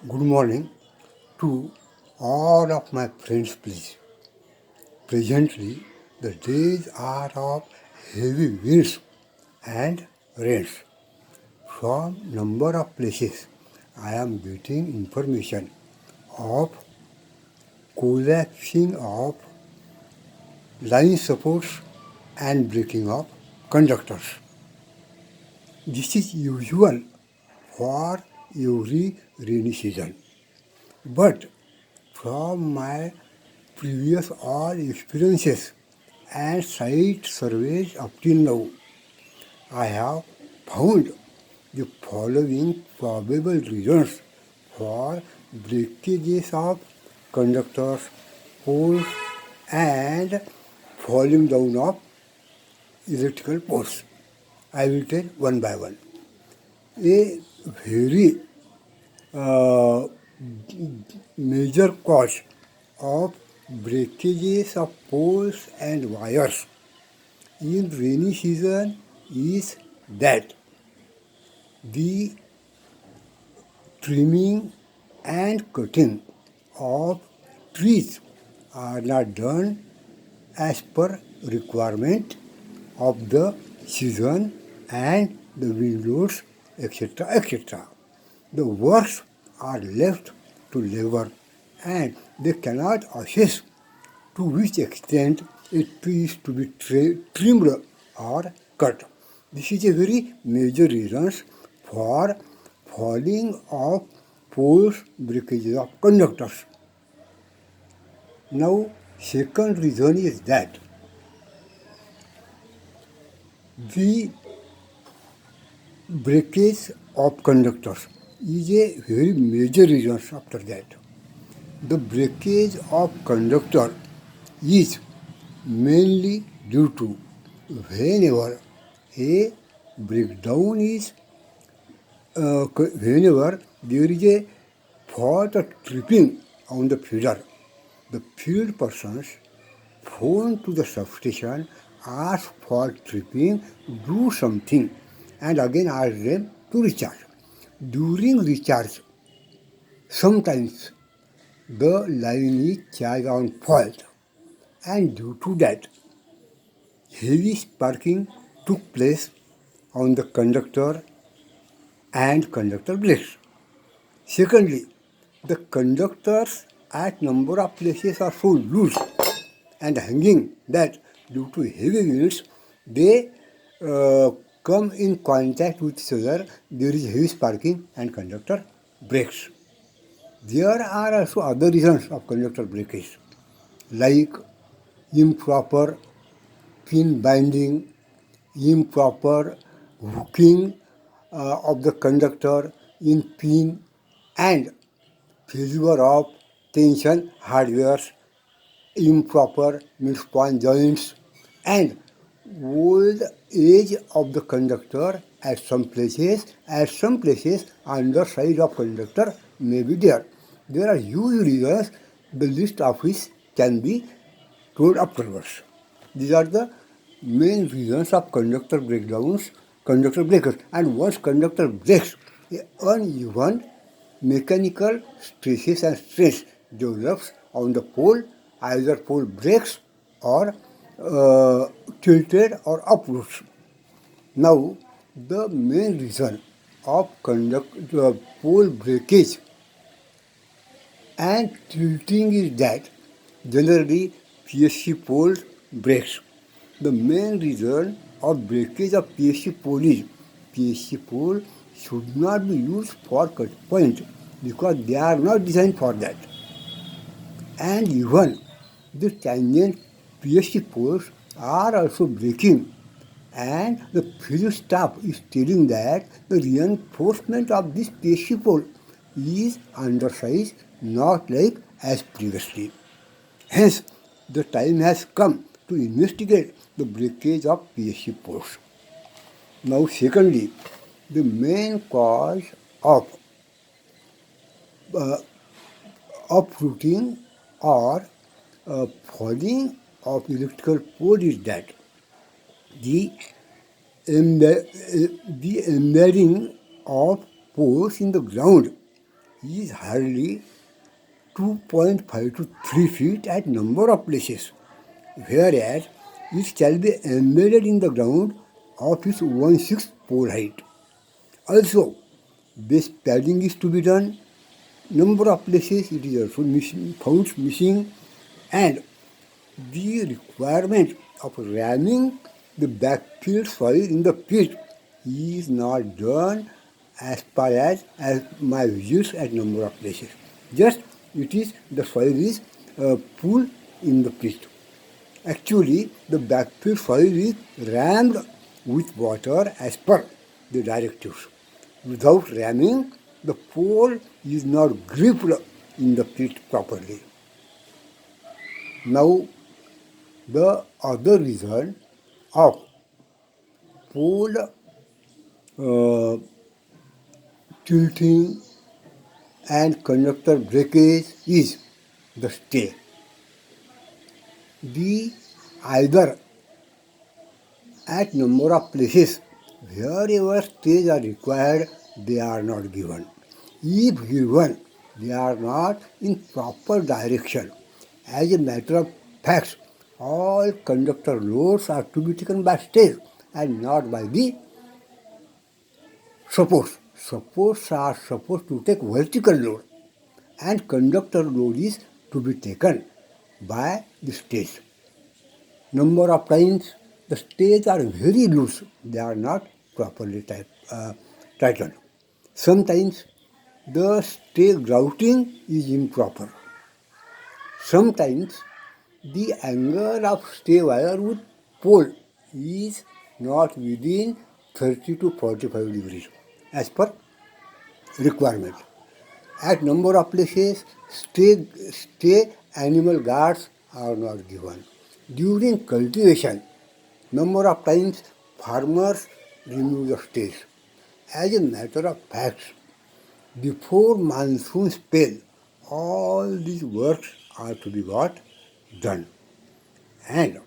Good morning to all of my friends, please. Presently, the days are of heavy winds and rains. From number of places, I am getting information of collapsing of line supports and breaking of conductors. This is usual for every rainy season. But from my previous all experiences and site surveys up till now, I have found the following probable reasons for breakages of conductors, poles, and falling down of electrical poles. I will tell one by one. A very uh, major cause of breakages of poles and wires in rainy season is that the trimming and cutting of trees are not done as per requirement of the season and the wind loads, etc., etc. The works are left to labor and they cannot assess to which extent a tree is to be trimmed or cut. This is a very major reason for falling of poles, breakages of conductors. Now, second reason is that the breakage of conductors is a very major reason after that. The breakage of conductor is mainly due to whenever a breakdown is whenever there is a fault or tripping on the feeder, the field persons phone to the substation, ask for tripping, do something, and again ask them to recharge. During recharge, sometimes the line is charged on fault, and due to that, heavy sparking took place on the conductor and conductor blades. Secondly, the conductors at number of places are so loose and hanging that due to heavy winds, they come in contact with each other, there is heavy sparking and conductor breaks. There are also other reasons of conductor breakage, like improper pin binding, improper hooking of the conductor in pin, and failure of tension hardwares, improper mid-span joints, and old age of the conductor at some places. At some places, underside of conductor may be there. There are huge reasons, the list of which can be told afterwards. These are the main reasons of conductor breakdowns, conductor breakers. And once conductor breaks, uneven mechanical stresses and stress develops on the pole, either pole breaks or tilted or uproots. Now, the main reason of pole breakage and tilting is that generally PSC pole breaks. The main reason of breakage of PSC pole is PSC pole should not be used for cut point because they are not designed for that. And even the tangent PSC poles are also breaking, and the field staff is telling that the reinforcement of this PSC pole is undersized, not like as previously. Hence, the time has come to investigate the breakage of PSC poles. Now, secondly, the main cause of uprooting or falling of electrical pole is that the, the embedding of poles in the ground is hardly 2.5 to 3 feet at number of places, whereas it shall be embedded in the ground of its 1/6 pole height. Also, base padding is to be done. Number of places it is also found missing, and the requirement of ramming the backfill soil in the pit is not done as far as my views at number of places. Just it is the soil is pulled in the pit. Actually, the backfill soil is rammed with water as per the directives. Without ramming, the pole is not gripped in the pit properly. Now, the other reason of pole tilting and conductor breakage is the stay. The either at number of places wherever stays are required, they are not given. If given, they are not in proper direction. As a matter of fact, all conductor loads are to be taken by stays and not by the supports. Supports are supposed to take vertical load, and conductor load is to be taken by the stays. Number of times the stays are very loose, they are not properly tightened. Sometimes the stay grouting is improper. Sometimes the angle of stay wire with pole is not within 30 to 45 degrees as per requirement. At number of places, stay animal guards are not given. During cultivation, number of times farmers remove the stays. As a matter of fact, before monsoon spell, all these works are to be got done. And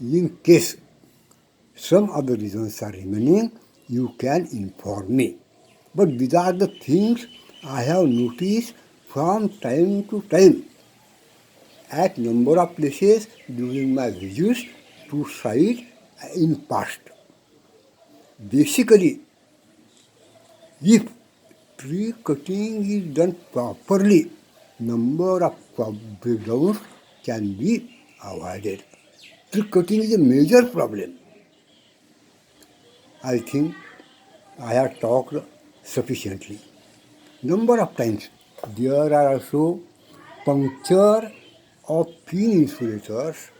in case some other reasons are remaining, you can inform me. But these are the things I have noticed from time to time at number of places during my visits to site in past. Basically, if tree cutting is done properly, number of breakdowns can be avoided. Tree cutting is a major problem. I think I have talked sufficiently. Number of times there are also puncture of pin insulators,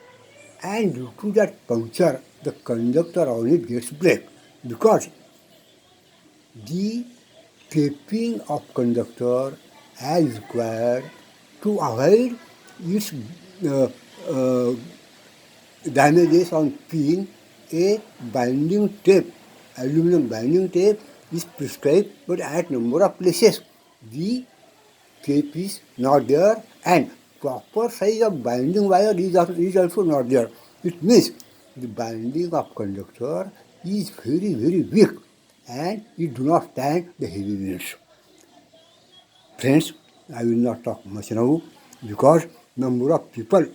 and due to that puncture the conductor on it gets break because the taping of conductor as required to avoid its uh, uh, damages on pin. A binding tape, aluminum binding tape is prescribed, but at number of places the tape is not there and proper size of binding wire is also not there. It means the binding of conductor is very, very weak and it do not stand the heavy winds. Friends, I will not talk much now because number of people,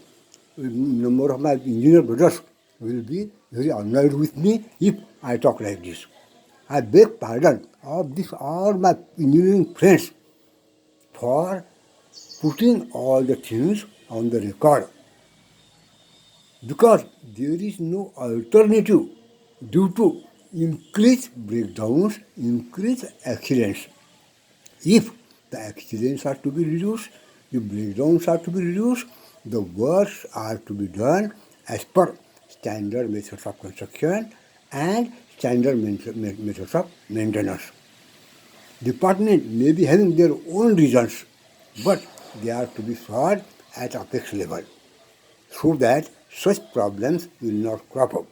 number of my engineer brothers will be very annoyed with me if I talk like this. I beg pardon of this all my engineering friends for putting all the things on the record because there is no alternative due to increased breakdowns, increased accidents. If the accidents are to be reduced, the breakdowns are to be reduced, the works are to be done as per standard methods of construction and standard methods of maintenance. Department may be having their own reasons, but they are to be solved at apex level so that such problems will not crop up.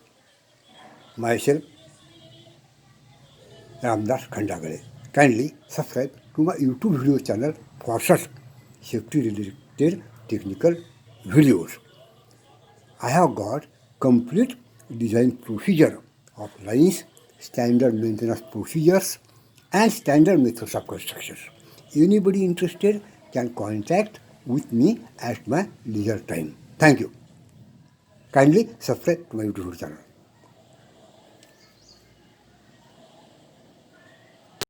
Myself, Ramdas Khandagale. Kindly subscribe to my YouTube video channel for such safety related technical videos. I have got complete design procedure of lines, standard maintenance procedures, and standard methods of construction. Anybody interested can contact with me at my leisure time. Thank you. Kindly subscribe to my YouTube channel.